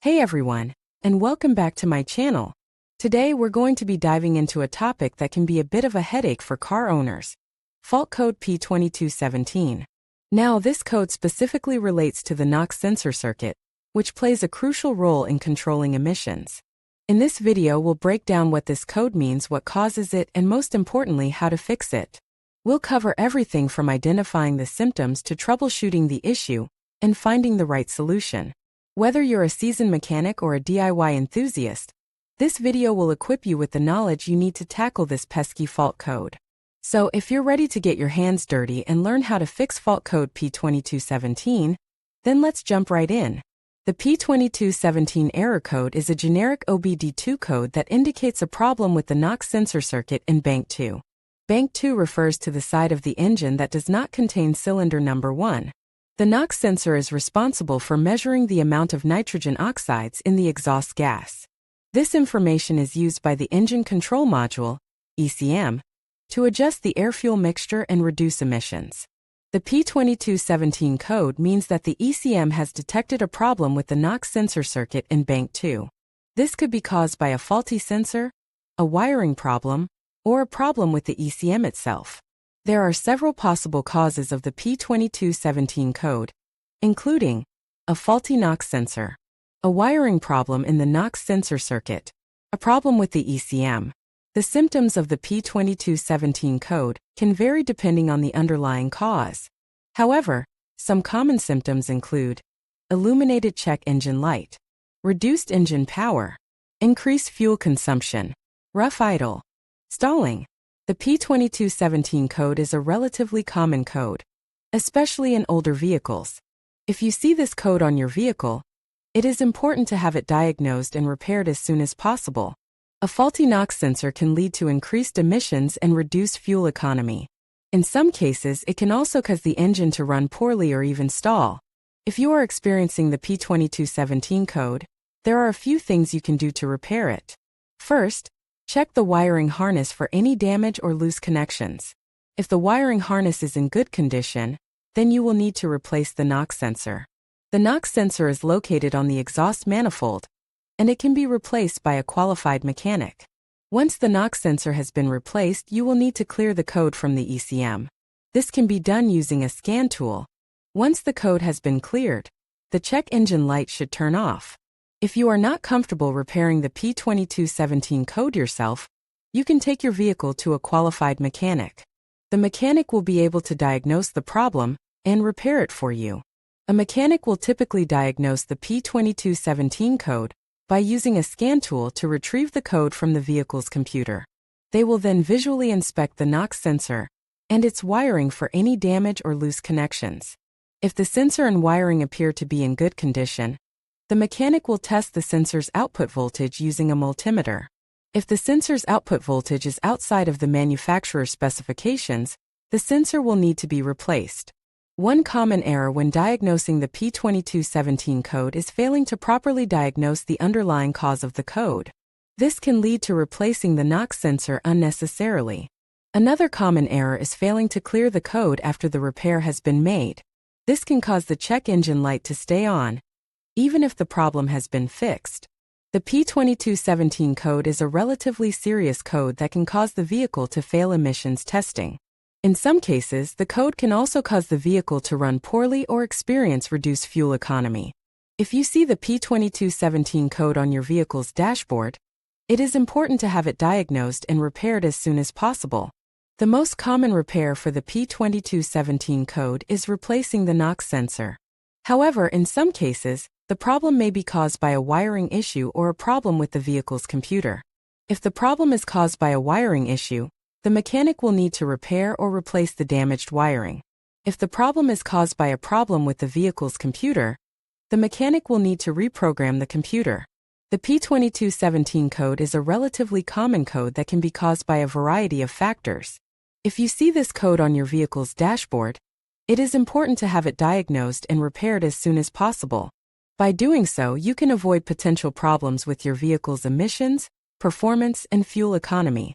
Hey everyone, and welcome back to my channel. Today we're going to be diving into a topic that can be a bit of a headache for car owners. Fault code P2217. Now this code specifically relates to the NOx sensor circuit, which plays a crucial role in controlling emissions. In this video we'll break down what this code means, what causes it, and most importantly how to fix it. We'll cover everything from identifying the symptoms to troubleshooting the issue and finding the right solution. Whether you're a seasoned mechanic or a DIY enthusiast, this video will equip you with the knowledge you need to tackle this pesky fault code. So if you're ready to get your hands dirty and learn how to fix fault code P2217, then let's jump right in. The P2217 error code is a generic OBD-II code that indicates a problem with the NOx sensor circuit in Bank 2. Bank 2 refers to the side of the engine that does not contain cylinder number 1. The NOx sensor is responsible for measuring the amount of nitrogen oxides in the exhaust gas. This information is used by the Engine Control Module, ECM, to adjust the air-fuel mixture and reduce emissions. The P2217 code means that the ECM has detected a problem with the NOx sensor circuit in Bank 2. This could be caused by a faulty sensor, a wiring problem, or a problem with the ECM itself. There are several possible causes of the P2217 code, including a faulty NOx sensor, a wiring problem in the NOx sensor circuit, a problem with the ECM. The symptoms of the P2217 code can vary depending on the underlying cause. However, some common symptoms include illuminated check engine light, reduced engine power, increased fuel consumption, rough idle, stalling. The P2217 code is a relatively common code, especially in older vehicles. If you see this code on your vehicle, it is important to have it diagnosed and repaired as soon as possible. A faulty NOx sensor can lead to increased emissions and reduced fuel economy. In some cases, it can also cause the engine to run poorly or even stall. If you are experiencing the P2217 code, there are a few things you can do to repair it. First, check the wiring harness for any damage or loose connections. If the wiring harness is in good condition, then you will need to replace the NOx sensor. The NOx sensor is located on the exhaust manifold, and it can be replaced by a qualified mechanic. Once the NOx sensor has been replaced, you will need to clear the code from the ECM. This can be done using a scan tool. Once the code has been cleared, the check engine light should turn off. If you are not comfortable repairing the P2217 code yourself, you can take your vehicle to a qualified mechanic. The mechanic will be able to diagnose the problem and repair it for you. A mechanic will typically diagnose the P2217 code by using a scan tool to retrieve the code from the vehicle's computer. They will then visually inspect the NOx sensor and its wiring for any damage or loose connections. If the sensor and wiring appear to be in good condition, the mechanic will test the sensor's output voltage using a multimeter. If the sensor's output voltage is outside of the manufacturer's specifications, the sensor will need to be replaced. One common error when diagnosing the P2217 code is failing to properly diagnose the underlying cause of the code. This can lead to replacing the NOx sensor unnecessarily. Another common error is failing to clear the code after the repair has been made. This can cause the check engine light to stay on, even if the problem has been fixed. The P2217 code is a relatively serious code that can cause the vehicle to fail emissions testing. In some cases, the code can also cause the vehicle to run poorly or experience reduced fuel economy. If you see the P2217 code on your vehicle's dashboard, it is important to have it diagnosed and repaired as soon as possible. The most common repair for the P2217 code is replacing the NOx sensor. However, in some cases, the problem may be caused by a wiring issue or a problem with the vehicle's computer. If the problem is caused by a wiring issue, the mechanic will need to repair or replace the damaged wiring. If the problem is caused by a problem with the vehicle's computer, the mechanic will need to reprogram the computer. The P2217 code is a relatively common code that can be caused by a variety of factors. If you see this code on your vehicle's dashboard, it is important to have it diagnosed and repaired as soon as possible. By doing so, you can avoid potential problems with your vehicle's emissions, performance, and fuel economy.